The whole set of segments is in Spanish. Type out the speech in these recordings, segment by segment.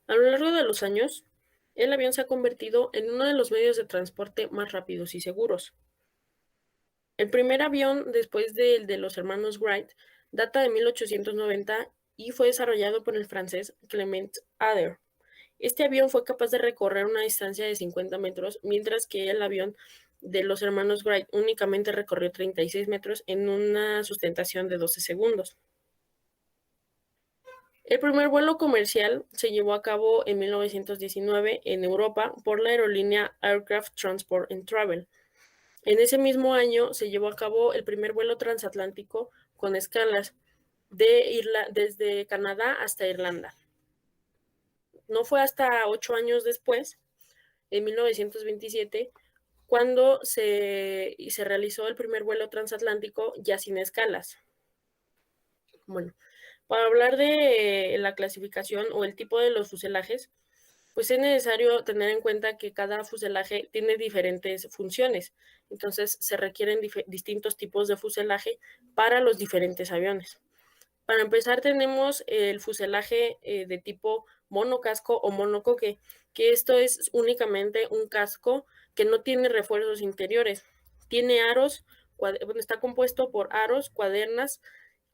A lo largo de los años, el avión se ha convertido en uno de los medios de transporte más rápidos y seguros. El primer avión, después del de los hermanos Wright, data de 1890 y fue desarrollado por el francés Clement Ader. Este avión fue capaz de recorrer una distancia de 50 metros, mientras que el avión de los hermanos Wright únicamente recorrió 36 metros en una sustentación de 12 segundos. El primer vuelo comercial se llevó a cabo en 1919 en Europa por la aerolínea Aircraft Transport and Travel. En ese mismo año se llevó a cabo el primer vuelo transatlántico con escalas desde Canadá hasta Irlanda. No fue hasta 8 años después, en 1927, cuando se realizó el primer vuelo transatlántico ya sin escalas. Bueno, para hablar de la clasificación o el tipo de los fuselajes, pues es necesario tener en cuenta que cada fuselaje tiene diferentes funciones. Entonces se requieren distintos tipos de fuselaje para los diferentes aviones. Para empezar tenemos el fuselaje de tipo monocasco o monocoque, que esto es únicamente un casco que no tiene refuerzos interiores. Tiene aros, bueno, está compuesto por aros, cuadernas,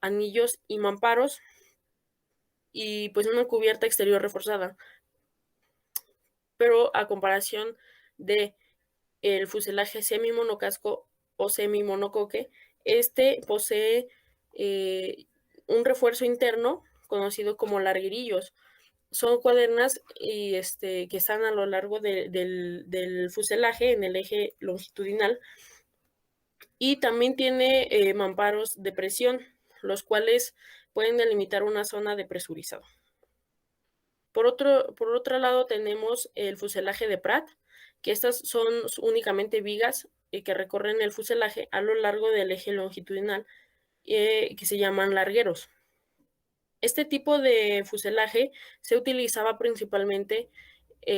anillos y mamparos y pues una cubierta exterior reforzada. Pero a comparación de el fuselaje semi-monocasco o semi-monocoque, este posee eh, un refuerzo interno conocido como larguerillos. Son cuadernas que están a lo largo del fuselaje en el eje longitudinal y también tiene mamparos de presión, los cuales pueden delimitar una zona de presurizado. Por otro lado, tenemos el fuselaje de Pratt, que estas son únicamente vigas que recorren el fuselaje a lo largo del eje longitudinal, que se llaman largueros. Este tipo de fuselaje se utilizaba principalmente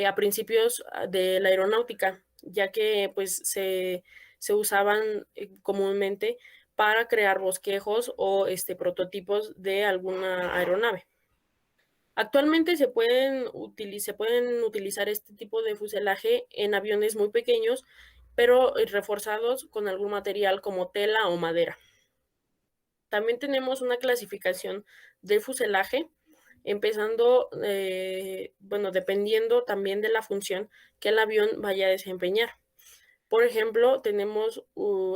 a principios de la aeronáutica, ya que pues se usaban comúnmente para crear bosquejos o prototipos de alguna aeronave. Actualmente se pueden utilizar este tipo de fuselaje en aviones muy pequeños, pero reforzados con algún material como tela o madera. También tenemos una clasificación del fuselaje, empezando, bueno, dependiendo también de la función que el avión vaya a desempeñar. Por ejemplo, tenemos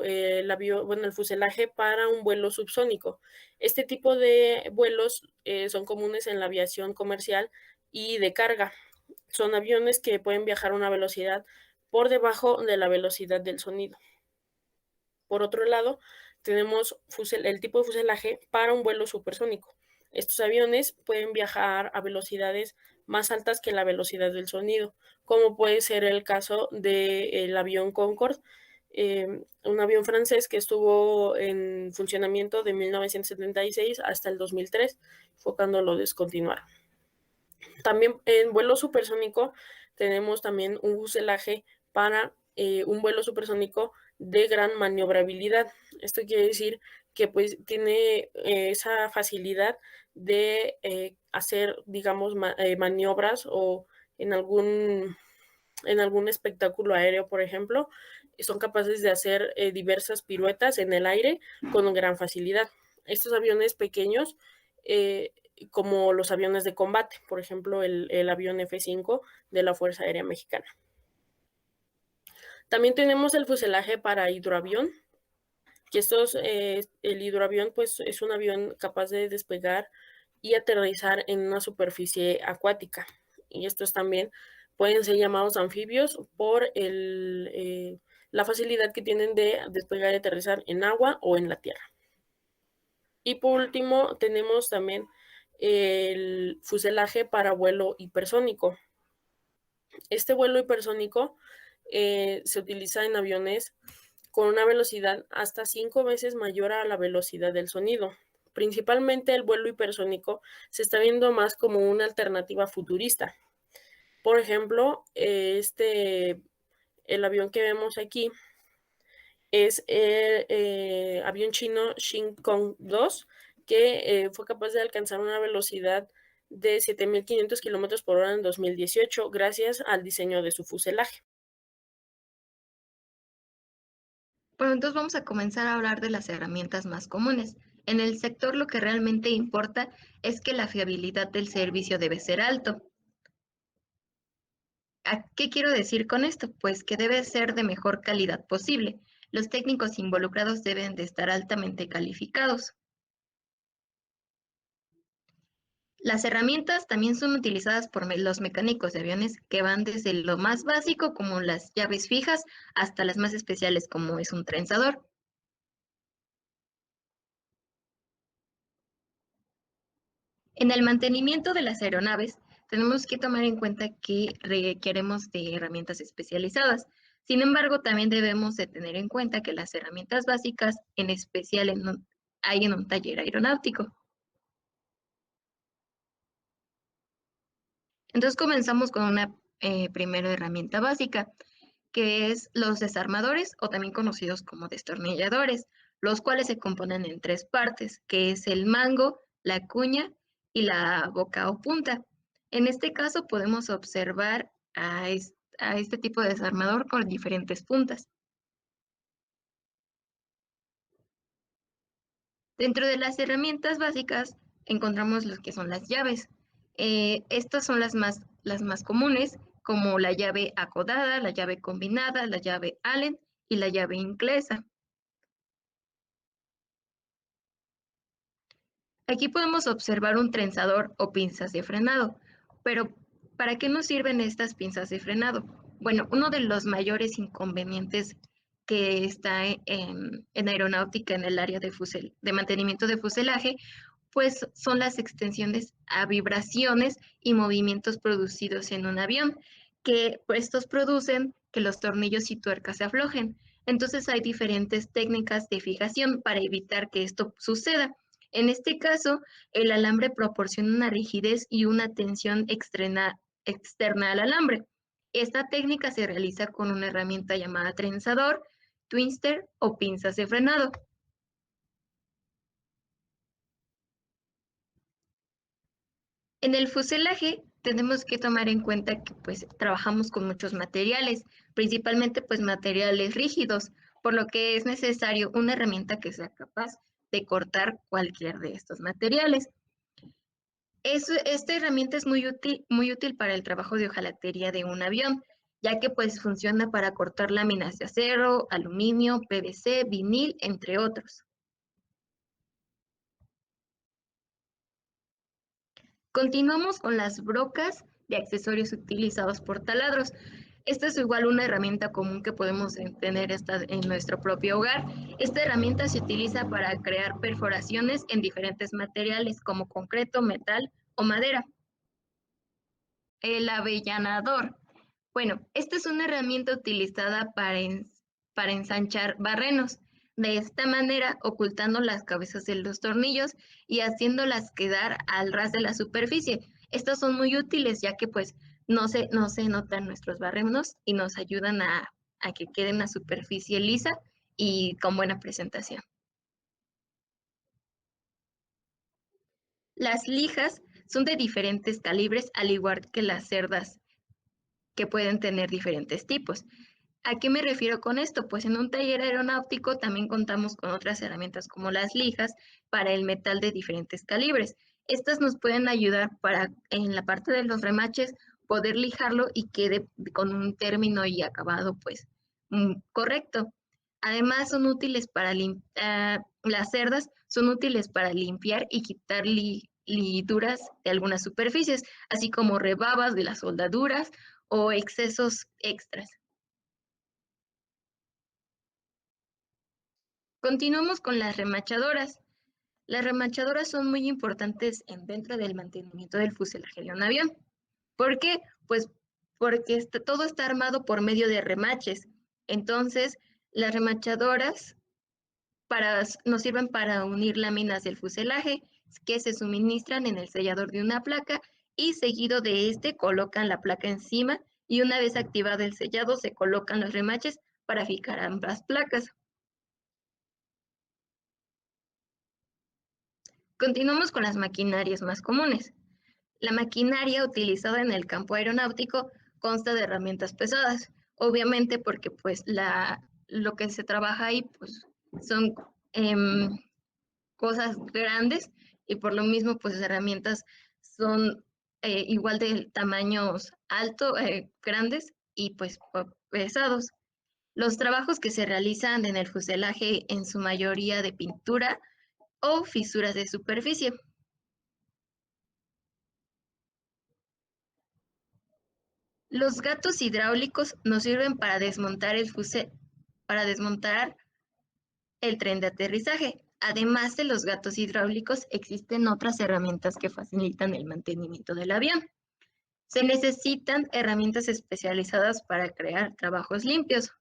el fuselaje para un vuelo subsónico. Este tipo de vuelos son comunes en la aviación comercial y de carga. Son aviones que pueden viajar a una velocidad por debajo de la velocidad del sonido. Por otro lado, tenemos el tipo de fuselaje para un vuelo supersónico. Estos aviones pueden viajar a velocidades más altas que la velocidad del sonido, como puede ser el caso del avión Concorde, un avión francés que estuvo en funcionamiento de 1976 hasta el 2003, fue cuando lo descontinuaron. También en vuelo supersónico tenemos también un fuselaje para un vuelo supersónico de gran maniobrabilidad. Esto quiere decir que pues tiene esa facilidad de hacer, digamos, maniobras o en en algún espectáculo aéreo, por ejemplo, son capaces de hacer diversas piruetas en el aire con gran facilidad. Estos aviones pequeños como los aviones de combate, por ejemplo, el avión F-5 de la Fuerza Aérea Mexicana. También tenemos el fuselaje para hidroavión, que el hidroavión pues es un avión capaz de despegar y aterrizar en una superficie acuática. Y estos también pueden ser llamados anfibios por la facilidad que tienen de despegar y aterrizar en agua o en la tierra. Y por último, tenemos también el fuselaje para vuelo hipersónico. Este vuelo hipersónico se utiliza en aviones con una velocidad hasta 5 veces mayor a la velocidad del sonido. Principalmente el vuelo hipersónico se está viendo más como una alternativa futurista. Por ejemplo, el avión que vemos aquí es el avión chino Xingkong 2, que fue capaz de alcanzar una velocidad de 7.500 kilómetros por hora en 2018, gracias al diseño de su fuselaje. Bueno, entonces vamos a comenzar a hablar de las herramientas más comunes. En el sector lo que realmente importa es que la fiabilidad del servicio debe ser alto. ¿A qué quiero decir con esto? Pues que debe ser de mejor calidad posible. Los técnicos involucrados deben de estar altamente calificados. Las herramientas también son utilizadas por los mecánicos de aviones que van desde lo más básico como las llaves fijas hasta las más especiales como es un trenzador. En el mantenimiento de las aeronaves, tenemos que tomar en cuenta que requeremos de herramientas especializadas. Sin embargo, también debemos de tener en cuenta que las herramientas básicas, en especial hay en un taller aeronáutico. Entonces comenzamos con una primera herramienta básica, que es los desarmadores o también conocidos como destornilladores, los cuales se componen en tres partes, que es el mango, la cuña y la boca o punta. En este caso podemos observar a este tipo de desarmador con diferentes puntas. Dentro de las herramientas básicas encontramos lo que son las llaves. Estas son las más comunes, como la llave acodada, la llave combinada, la llave Allen y la llave inglesa. Aquí podemos observar un trenzador o pinzas de frenado, pero ¿para qué nos sirven estas pinzas de frenado? Bueno, uno de los mayores inconvenientes que está en aeronáutica en el área de mantenimiento de fuselaje, pues son las extensiones a vibraciones y movimientos producidos en un avión, que pues, estos producen que los tornillos y tuercas se aflojen. Entonces hay diferentes técnicas de fijación para evitar que esto suceda. En este caso, el alambre proporciona una rigidez y una tensión externa al alambre. Esta técnica se realiza con una herramienta llamada trenzador, twister o pinzas de frenado. En el fuselaje tenemos que tomar en cuenta que pues trabajamos con muchos materiales, principalmente pues materiales rígidos, por lo que es necesario una herramienta que sea capaz de cortar cualquier de estos materiales. Esta herramienta es muy útil para el trabajo de hojalatería de un avión, ya que pues funciona para cortar láminas de acero, aluminio, PVC, vinil, entre otros. Continuamos con las brocas de accesorios utilizados por taladros. Esta es igual una herramienta común que podemos tener en nuestro propio hogar. Esta herramienta se utiliza para crear perforaciones en diferentes materiales como concreto, metal o madera. El avellanador. Bueno, esta es una herramienta utilizada para ensanchar barrenos. De esta manera, ocultando las cabezas de los tornillos y haciéndolas quedar al ras de la superficie. Estas son muy útiles ya que pues no se notan nuestros barrenos y nos ayudan a que quede una superficie lisa y con buena presentación. Las lijas son de diferentes calibres, al igual que las cerdas, que pueden tener diferentes tipos. ¿A qué me refiero con esto? Pues en un taller aeronáutico también contamos con otras herramientas como las lijas para el metal de diferentes calibres. Estas nos pueden ayudar para en la parte de los remaches poder lijarlo y quede con un término y acabado pues correcto. Además son útiles para las cerdas son útiles para limpiar y quitar liduras de algunas superficies, así como rebabas de las soldaduras o excesos extras. Continuamos con las remachadoras. Las remachadoras son muy importantes dentro del mantenimiento del fuselaje de un avión. ¿Por qué? Pues porque todo está armado por medio de remaches. Entonces, las remachadoras nos sirven para unir láminas del fuselaje que se suministran en el sellador de una placa y seguido de este colocan la placa encima y una vez activado el sellado se colocan los remaches para fijar ambas placas. Continuamos con las maquinarias más comunes. La maquinaria utilizada en el campo aeronáutico consta de herramientas pesadas, obviamente porque pues lo que se trabaja ahí pues son cosas grandes y por lo mismo pues las herramientas son igual de tamaños altos, grandes y pues pesados. Los trabajos que se realizan en el fuselaje en su mayoría de pintura o fisuras de superficie. Los gatos hidráulicos nos sirven para desmontar para desmontar el tren de aterrizaje. Además de los gatos hidráulicos, existen otras herramientas que facilitan el mantenimiento del avión. Se necesitan herramientas especializadas para crear trabajos limpios.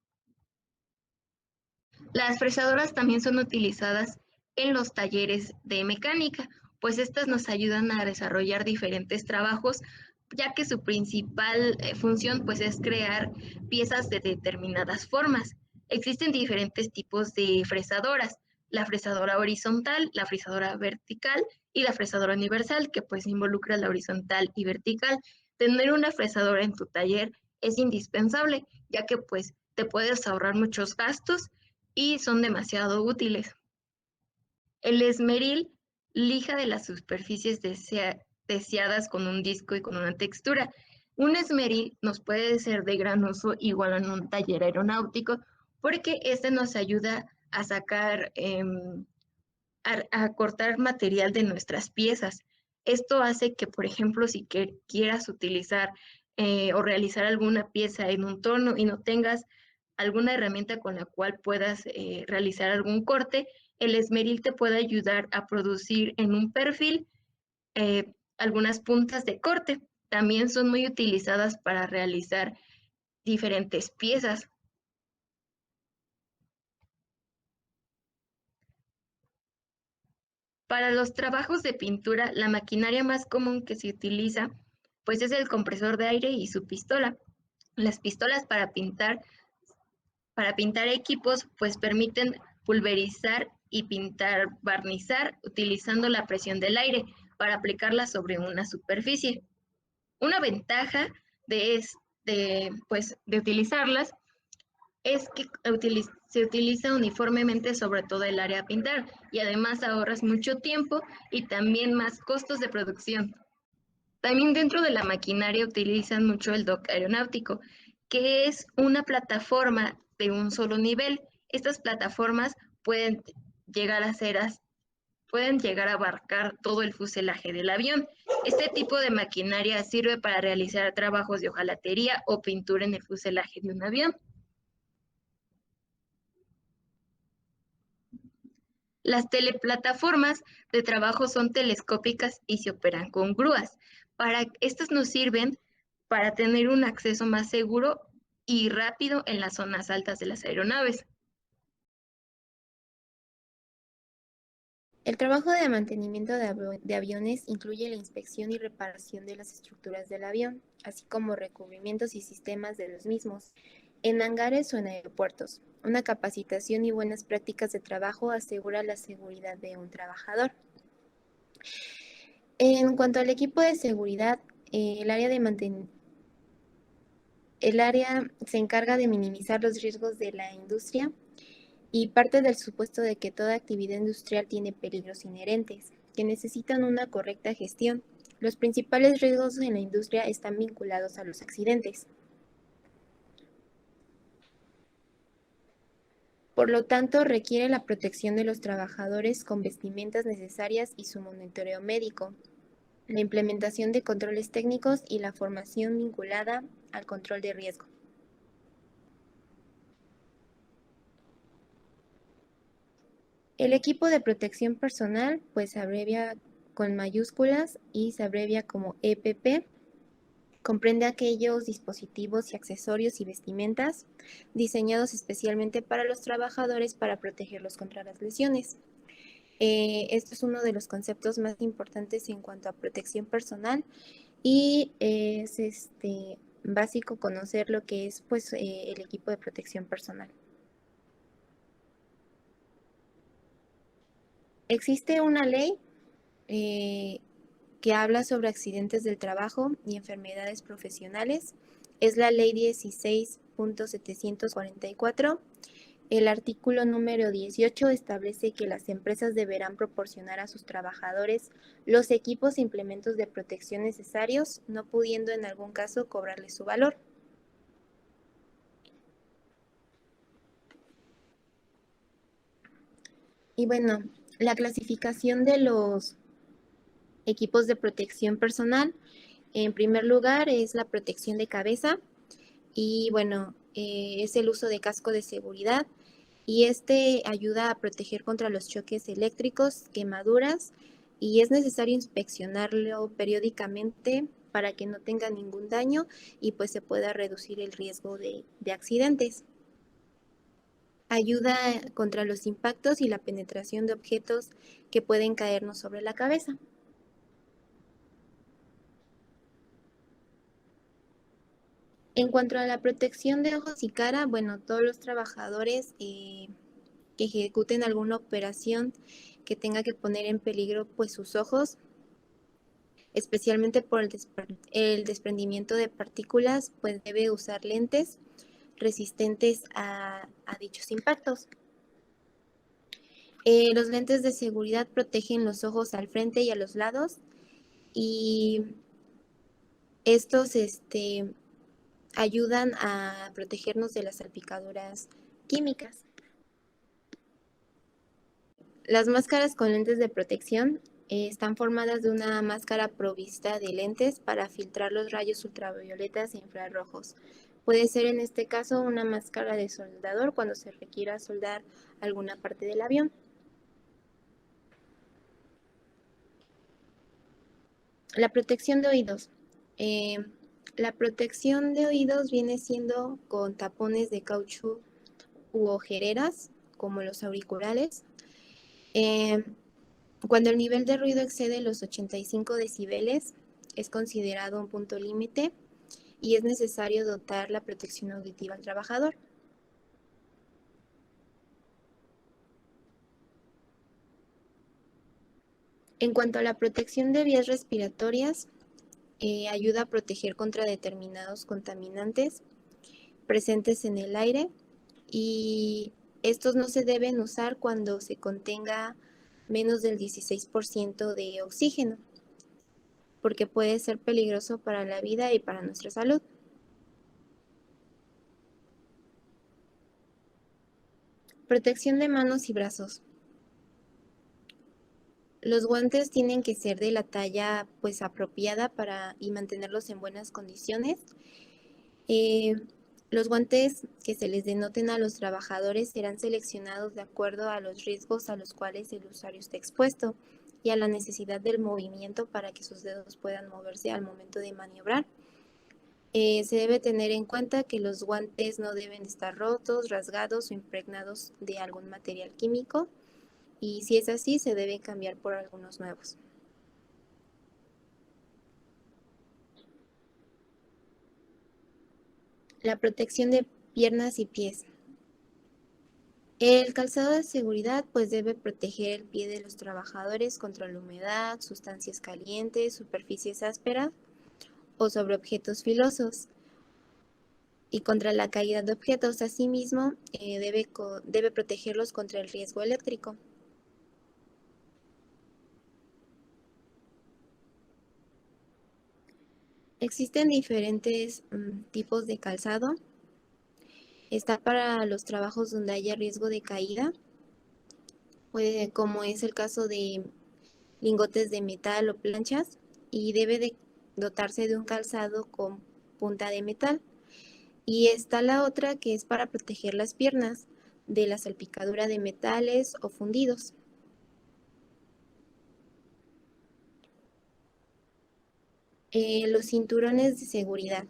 Las fresadoras también son utilizadas en los talleres de mecánica, pues estas nos ayudan a desarrollar diferentes trabajos, ya que su principal función pues es crear piezas de determinadas formas. Existen diferentes tipos de fresadoras, la fresadora horizontal, la fresadora vertical y la fresadora universal, que pues involucra la horizontal y vertical. Tener una fresadora en tu taller es indispensable, ya que pues te puedes ahorrar muchos gastos y son demasiado útiles. El esmeril lija de las superficies deseadas con un disco y con una textura. Un esmeril nos puede ser de gran uso igual en un taller aeronáutico porque este nos ayuda a sacar, a cortar material de nuestras piezas. Esto hace que, por ejemplo, si quieras utilizar o realizar alguna pieza en un torno y no tengas alguna herramienta con la cual puedas realizar algún corte, el esmeril te puede ayudar a producir en un perfil algunas puntas de corte. También son muy utilizadas para realizar diferentes piezas. Para los trabajos de pintura, la maquinaria más común que se utiliza pues es el compresor de aire y su pistola. Las pistolas para pintar equipos pues permiten pulverizar y pintar, barnizar utilizando la presión del aire para aplicarla sobre una superficie. Una ventaja de utilizarlas es que se utiliza uniformemente sobre todo el área a pintar y además ahorras mucho tiempo y también más costos de producción. También dentro de la maquinaria utilizan mucho el dock aeronáutico, que es una plataforma de un solo nivel. Estas plataformas pueden llegar a ser pueden llegar a abarcar todo el fuselaje del avión. Este tipo de maquinaria sirve para realizar trabajos de hojalatería o pintura en el fuselaje de un avión. Las teleplataformas de trabajo son telescópicas y se operan con grúas. Estas nos sirven para tener un acceso más seguro y rápido en las zonas altas de las aeronaves. El trabajo de mantenimiento de aviones incluye la inspección y reparación de las estructuras del avión, así como recubrimientos y sistemas de los mismos, en hangares o en aeropuertos. Una capacitación y buenas prácticas de trabajo asegura la seguridad de un trabajador. En cuanto al equipo de seguridad, el área se encarga de minimizar los riesgos de la industria y parte del supuesto de que toda actividad industrial tiene peligros inherentes, que necesitan una correcta gestión. Los principales riesgos en la industria están vinculados a los accidentes. Por lo tanto, requiere la protección de los trabajadores con vestimentas necesarias y su monitoreo médico, la implementación de controles técnicos y la formación vinculada al control de riesgo. El equipo de protección personal pues se abrevia con mayúsculas y se abrevia como EPP. Comprende aquellos dispositivos y accesorios y vestimentas diseñados especialmente para los trabajadores para protegerlos contra las lesiones. Esto es uno de los conceptos más importantes en cuanto a protección personal y es básico conocer lo que es pues, el equipo de protección personal. Existe una ley que habla sobre accidentes del trabajo y enfermedades profesionales. Es la Ley 16.744. El artículo número 18 establece que las empresas deberán proporcionar a sus trabajadores los equipos e implementos de protección necesarios, no pudiendo en algún caso cobrarles su valor. Y bueno, la clasificación de los equipos de protección personal, en primer lugar, es la protección de cabeza y bueno, es el uso de casco de seguridad y este ayuda a proteger contra los choques eléctricos, quemaduras y es necesario inspeccionarlo periódicamente para que no tenga ningún daño y pues se pueda reducir el riesgo de accidentes. Ayuda contra los impactos y la penetración de objetos que pueden caernos sobre la cabeza. En cuanto a la protección de ojos y cara, bueno, todos los trabajadores que ejecuten alguna operación que tenga que poner en peligro pues sus ojos, especialmente por el desprendimiento de partículas, pues debe usar lentes resistentes a dichos impactos. Los lentes de seguridad protegen los ojos al frente y a los lados y estos ayudan a protegernos de las salpicaduras químicas. Las máscaras con lentes de protección están formadas de una máscara provista de lentes para filtrar los rayos ultravioletas e infrarrojos. Puede ser en este caso una máscara de soldador cuando se requiera soldar alguna parte del avión. La protección de oídos. La protección de oídos viene siendo con tapones de caucho u ojereras, como los auriculares. Cuando el nivel de ruido excede los 85 decibeles, es considerado un punto límite y es necesario dotar la protección auditiva al trabajador. En cuanto a la protección de vías respiratorias, ayuda a proteger contra determinados contaminantes presentes en el aire y estos no se deben usar cuando se contenga menos del 16% de oxígeno, porque puede ser peligroso para la vida y para nuestra salud. Protección de manos y brazos. Los guantes tienen que ser de la talla pues apropiada y mantenerlos en buenas condiciones. Los guantes que se les denoten a los trabajadores serán seleccionados de acuerdo a los riesgos a los cuales el usuario está expuesto y a la necesidad del movimiento para que sus dedos puedan moverse al momento de maniobrar. Se debe tener en cuenta que los guantes no deben estar rotos, rasgados o impregnados de algún material químico y si es así se debe cambiar por algunos nuevos. La protección de piernas y pies. El calzado de seguridad pues debe proteger el pie de los trabajadores contra la humedad, sustancias calientes, superficies ásperas o sobre objetos filosos y contra la caída de objetos. Asimismo, debe protegerlos contra el riesgo eléctrico. Existen diferentes tipos de calzado. Está para los trabajos donde haya riesgo de caída, como es el caso de lingotes de metal o planchas, y debe de dotarse de un calzado con punta de metal. Y está la otra que es para proteger las piernas de la salpicadura de metales o fundidos. Los cinturones de seguridad.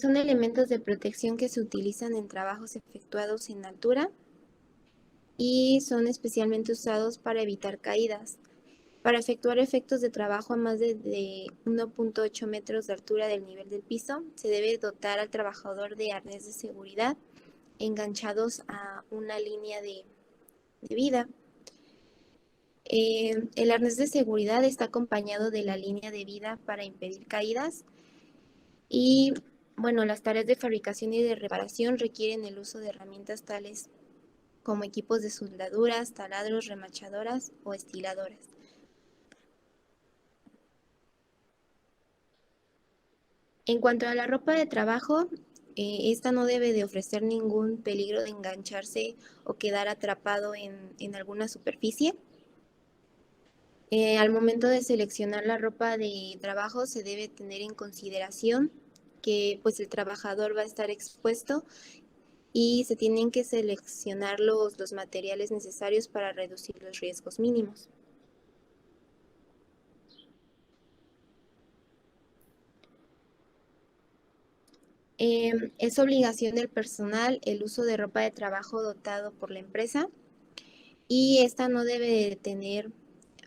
Son elementos de protección que se utilizan en trabajos efectuados en altura y son especialmente usados para evitar caídas. Para efectuar efectos de trabajo a más de 1.8 metros de altura del nivel del piso, se debe dotar al trabajador de arnés de seguridad enganchados a una línea de vida. El arnés de seguridad está acompañado de la línea de vida para impedir caídas y, bueno, las tareas de fabricación y de reparación requieren el uso de herramientas tales como equipos de soldaduras, taladros, remachadoras o estiladoras. En cuanto a la ropa de trabajo, esta no debe de ofrecer ningún peligro de engancharse o quedar atrapado en alguna superficie. Al momento de seleccionar la ropa de trabajo se debe tener en consideración que pues el trabajador va a estar expuesto y se tienen que seleccionar los materiales necesarios para reducir los riesgos mínimos. Es obligación del personal el uso de ropa de trabajo dotado por la empresa y esta no debe tener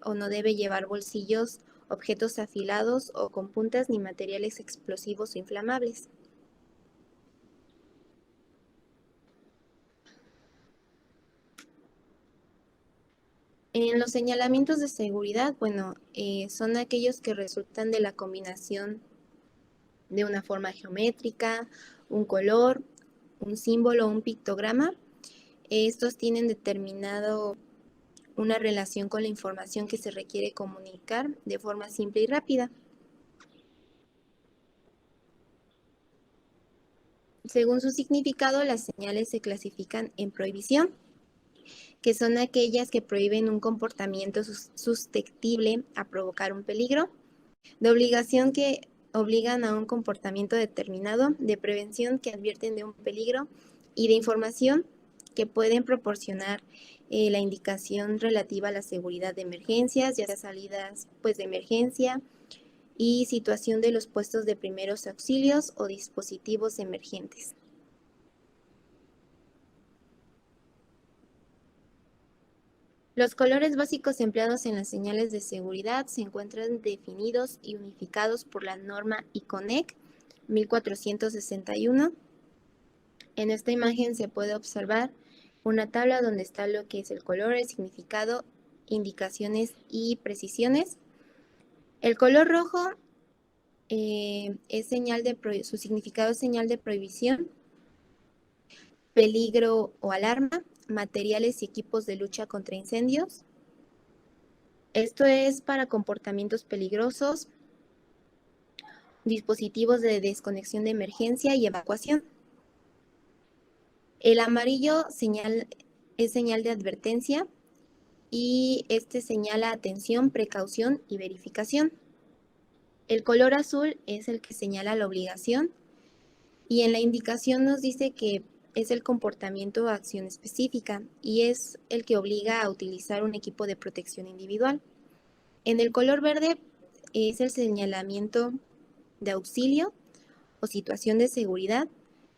o no debe llevar bolsillos, objetos afilados o con puntas ni materiales explosivos o inflamables. En los señalamientos de seguridad, bueno, son aquellos que resultan de la combinación de una forma geométrica, un color, un símbolo o un pictograma. Estos tienen determinado una relación con la información que se requiere comunicar de forma simple y rápida. Según su significado, las señales se clasifican en prohibición, que son aquellas que prohíben un comportamiento susceptible a provocar un peligro, de obligación que obligan a un comportamiento determinado, de prevención que advierten de un peligro y de información que pueden proporcionar la indicación relativa a la seguridad de emergencias, ya sea salidas pues, de emergencia y situación de los puestos de primeros auxilios o dispositivos emergentes. Los colores básicos empleados en las señales de seguridad se encuentran definidos y unificados por la norma ICONEC 1461. En esta imagen se puede observar una tabla donde está lo que es el color, el significado, indicaciones y precisiones. El color rojo su significado es señal de prohibición, peligro o alarma, materiales y equipos de lucha contra incendios. Esto es para comportamientos peligrosos, dispositivos de desconexión de emergencia y evacuación. El amarillo es señal de advertencia y este señala atención, precaución y verificación. El color azul es el que señala la obligación y en la indicación nos dice que es el comportamiento o acción específica y es el que obliga a utilizar un equipo de protección individual. En el color verde es el señalamiento de auxilio o situación de seguridad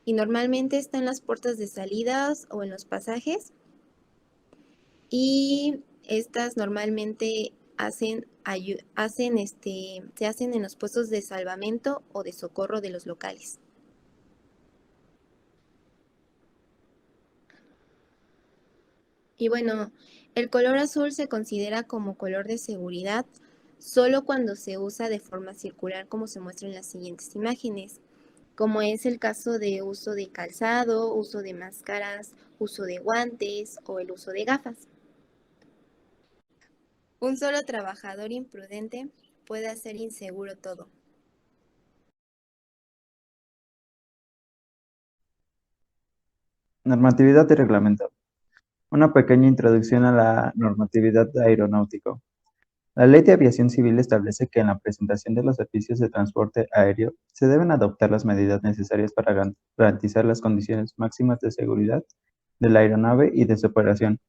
y normalmente está en las puertas de salidas o en los pasajes y estas normalmente se hacen en los puestos de salvamento o de socorro de los locales. Y bueno, el color azul se considera como color de seguridad solo cuando se usa de forma circular, como se muestra en las siguientes imágenes, como es el caso de uso de calzado, uso de máscaras, uso de guantes o el uso de gafas. Un solo trabajador imprudente puede hacer inseguro todo. Normatividad y reglamento. Una pequeña introducción a la normatividad aeronáutico. La Ley de Aviación Civil establece que en la presentación de los servicios de transporte aéreo se deben adoptar las medidas necesarias para garantizar las condiciones máximas de seguridad de la aeronave y de su operación,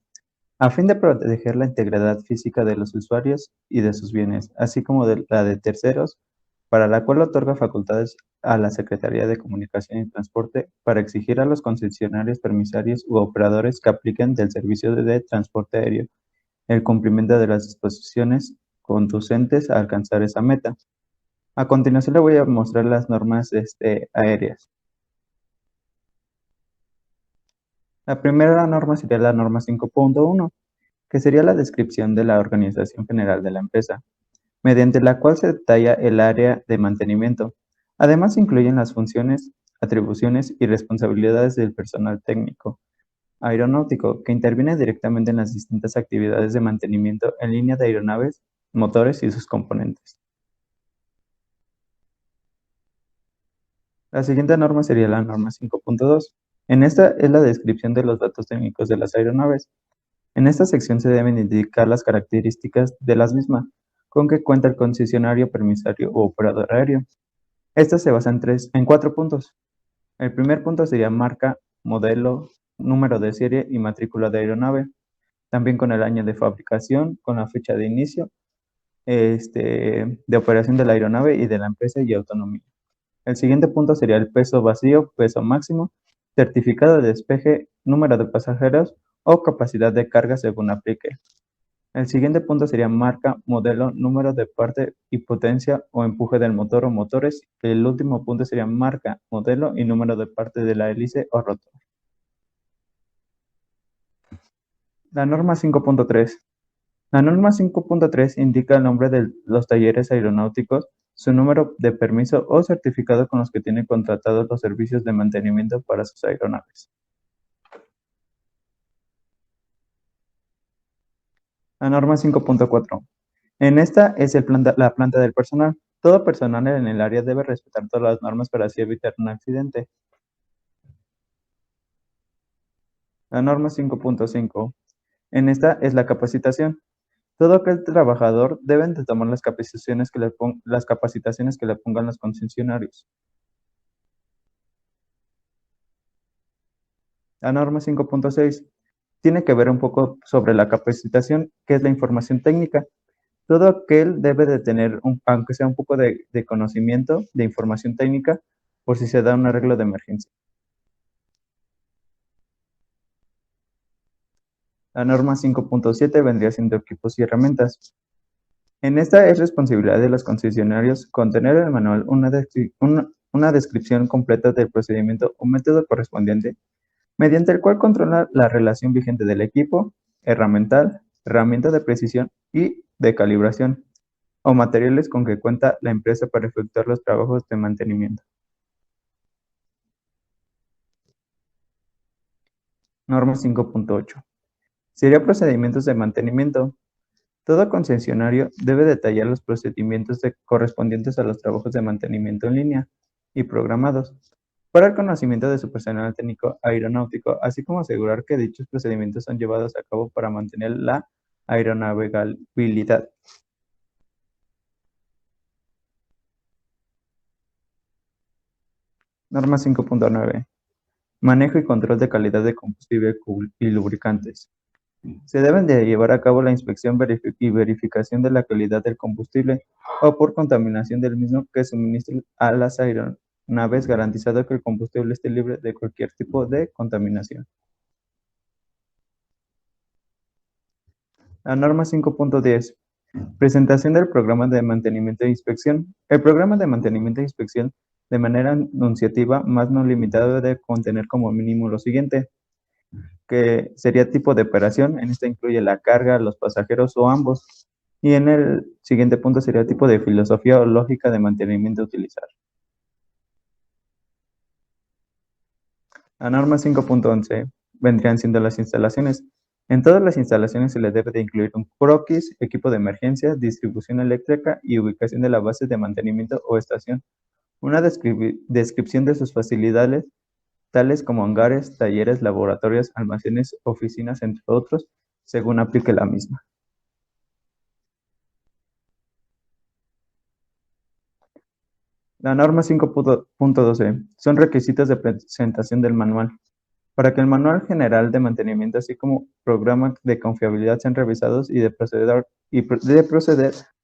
a fin de proteger la integridad física de los usuarios y de sus bienes, así como de la de terceros, para la cual otorga facultades a la Secretaría de Comunicación y Transporte para exigir a los concesionarios, permisarios u operadores que apliquen del servicio de transporte aéreo el cumplimiento de las disposiciones conducentes a alcanzar esa meta. A continuación le voy a mostrar las normas aéreas. La primera norma sería la norma 5.1, que sería la descripción de la organización general de la empresa, mediante la cual se detalla el área de mantenimiento. Además, incluyen las funciones, atribuciones y responsabilidades del personal técnico aeronáutico, que interviene directamente en las distintas actividades de mantenimiento en línea de aeronaves, motores y sus componentes. La siguiente norma sería la norma 5.2. En esta es la descripción de los datos técnicos de las aeronaves. En esta sección se deben indicar las características de las mismas, con que cuenta el concesionario, permisario o operador aéreo. Esta se basa en 4 puntos. El primer punto sería marca, modelo, número de serie y matrícula de aeronave. También con el año de fabricación, con la fecha de inicio, de operación de la aeronave y de la empresa y autonomía. El siguiente punto sería el peso vacío, peso máximo, certificado de despeje, número de pasajeros o capacidad de carga según aplique. El siguiente punto sería marca, modelo, número de parte y potencia o empuje del motor o motores. El último punto sería marca, modelo y número de parte de la hélice o rotor. La norma 5.3. La norma 5.3 indica el nombre de los talleres aeronáuticos, su número de permiso o certificado con los que tienen contratados los servicios de mantenimiento para sus aeronaves. La norma 5.4. En esta es la planta del personal. Todo personal en el área debe respetar todas las normas para así evitar un accidente. La norma 5.5. En esta es la capacitación. Todo aquel trabajador deben de tomar las capacitaciones que le pongan los concesionarios. La norma 5.6 tiene que ver un poco sobre la capacitación, que es la información técnica. Todo aquel debe de tener, aunque sea un poco de conocimiento, de información técnica, por si se da un arreglo de emergencia. La norma 5.7 vendría siendo equipos y herramientas. En esta es responsabilidad de los concesionarios contener en el manual una descripción completa del procedimiento o método correspondiente, mediante el cual controla la relación vigente del equipo, herramienta de precisión y de calibración, o materiales con que cuenta la empresa para efectuar los trabajos de mantenimiento. Norma 5.8. Sería procedimientos de mantenimiento. Todo concesionario debe detallar los procedimientos correspondientes a los trabajos de mantenimiento en línea y programados para el conocimiento de su personal técnico aeronáutico, así como asegurar que dichos procedimientos son llevados a cabo para mantener la aeronavegabilidad. Norma 5.9. Manejo y control de calidad de combustible y lubricantes. Se deben de llevar a cabo la inspección y verificación de la calidad del combustible o por contaminación del mismo que suministre a las aeronaves, garantizando que el combustible esté libre de cualquier tipo de contaminación. La norma 5.10. Presentación del programa de mantenimiento e inspección. El programa de mantenimiento e inspección, de manera enunciativa, más no limitada, debe contener como mínimo lo siguiente, que sería tipo de operación. En esta incluye la carga, los pasajeros o ambos. Y en el siguiente punto sería tipo de filosofía o lógica de mantenimiento a utilizar. La norma 5.11 vendrían siendo las instalaciones. En todas las instalaciones se le debe de incluir un croquis, equipo de emergencia, distribución eléctrica y ubicación de la base de mantenimiento o estación. Una descripción de sus facilidades, tales como hangares, talleres, laboratorios, almacenes, oficinas, entre otros, según aplique la misma. La norma 5.12 son requisitos de presentación del manual. Para que el manual general de mantenimiento, así como programa de confiabilidad, sean revisados y de proceder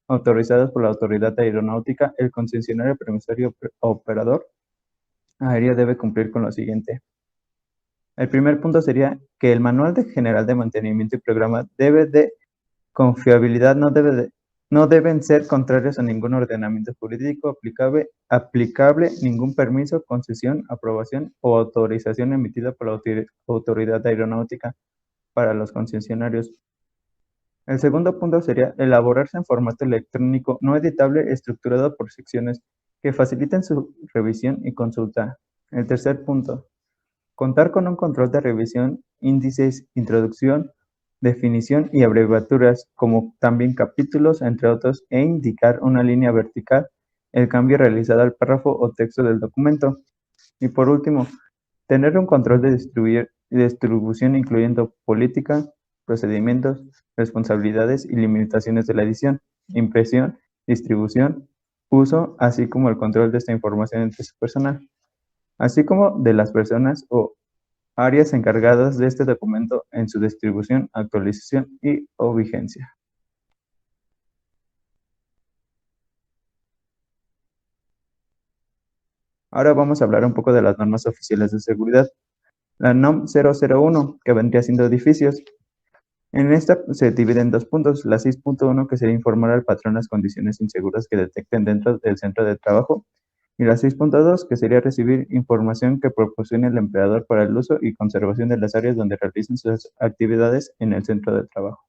autorizados por la autoridad aeronáutica, el concesionario, permisario o operador aéreo debe cumplir con lo siguiente. El primer punto sería que el manual general de mantenimiento y programa debe de confiabilidad, no debe no deben ser contrarios a ningún ordenamiento jurídico aplicable, ningún permiso, concesión, aprobación o autorización emitida por la autoridad aeronáutica para los concesionarios. El segundo punto sería elaborarse en formato electrónico no editable estructurado por secciones que faciliten su revisión y consulta. El tercer punto, contar con un control de revisión, índices, introducción, definición y abreviaturas, como también capítulos, entre otros, e indicar una línea vertical, el cambio realizado al párrafo o texto del documento. Y por último, tener un control de distribución incluyendo política, procedimientos, responsabilidades y limitaciones de la edición, impresión, distribución, uso, así como el control de esta información entre su personal, así como de las personas o áreas encargadas de este documento en su distribución, actualización o vigencia. Ahora vamos a hablar un poco de las normas oficiales de seguridad. La NOM 001, que vendría siendo edificios. En esta se divide en dos puntos. La 6.1, que sería informar al patrón las condiciones inseguras que detecten dentro del centro de trabajo. Y la 6.2, que sería recibir información que proporcione el empleador para el uso y conservación de las áreas donde realicen sus actividades en el centro de trabajo.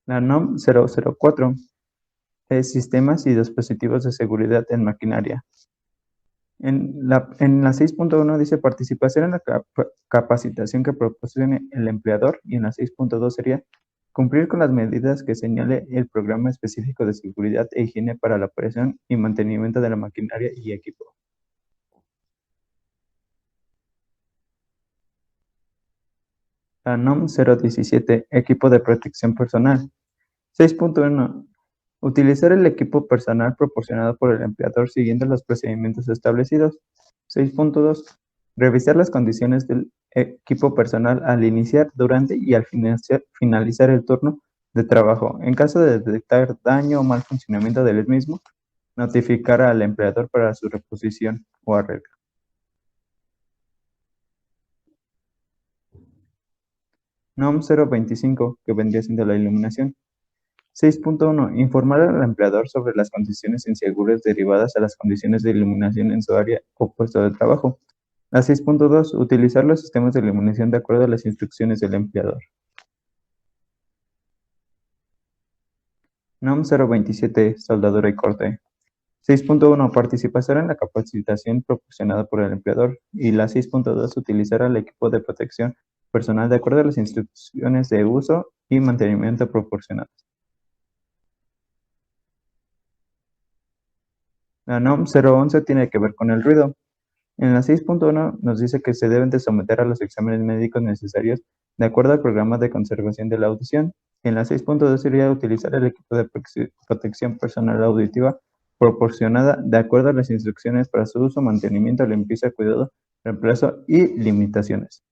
La NOM 004 es sistemas y dispositivos de seguridad en maquinaria. En la 6.1 dice participación en la capacitación que proporcione el empleador, y en la 6.2 sería cumplir con las medidas que señale el programa específico de seguridad e higiene para la operación y mantenimiento de la maquinaria y equipo. La NOM 017, equipo de protección personal. 6.1, utilizar el equipo personal proporcionado por el empleador siguiendo los procedimientos establecidos. 6.2, revisar las condiciones del equipo personal al iniciar, durante y al finalizar el turno de trabajo. En caso de detectar daño o mal funcionamiento del mismo, notificar al empleador para su reposición o arreglo. NOM 025, que vendría siendo la iluminación. 6.1, informar al empleador sobre las condiciones inseguras derivadas a las condiciones de iluminación en su área o puesto de trabajo. La 6.2, utilizar los sistemas de iluminación de acuerdo a las instrucciones del empleador. NOM 027, soldadura y corte. 6.1, participación en la capacitación proporcionada por el empleador. Y la 6.2, utilizar al equipo de protección personal de acuerdo a las instrucciones de uso y mantenimiento proporcionadas. La NOM 011 tiene que ver con el ruido. En la 6.1 nos dice que se deben de someter a los exámenes médicos necesarios de acuerdo al programa de conservación de la audición. En la 6.2 sería utilizar el equipo de protección personal auditiva proporcionada de acuerdo a las instrucciones para su uso, mantenimiento, limpieza, cuidado, reemplazo y limitaciones.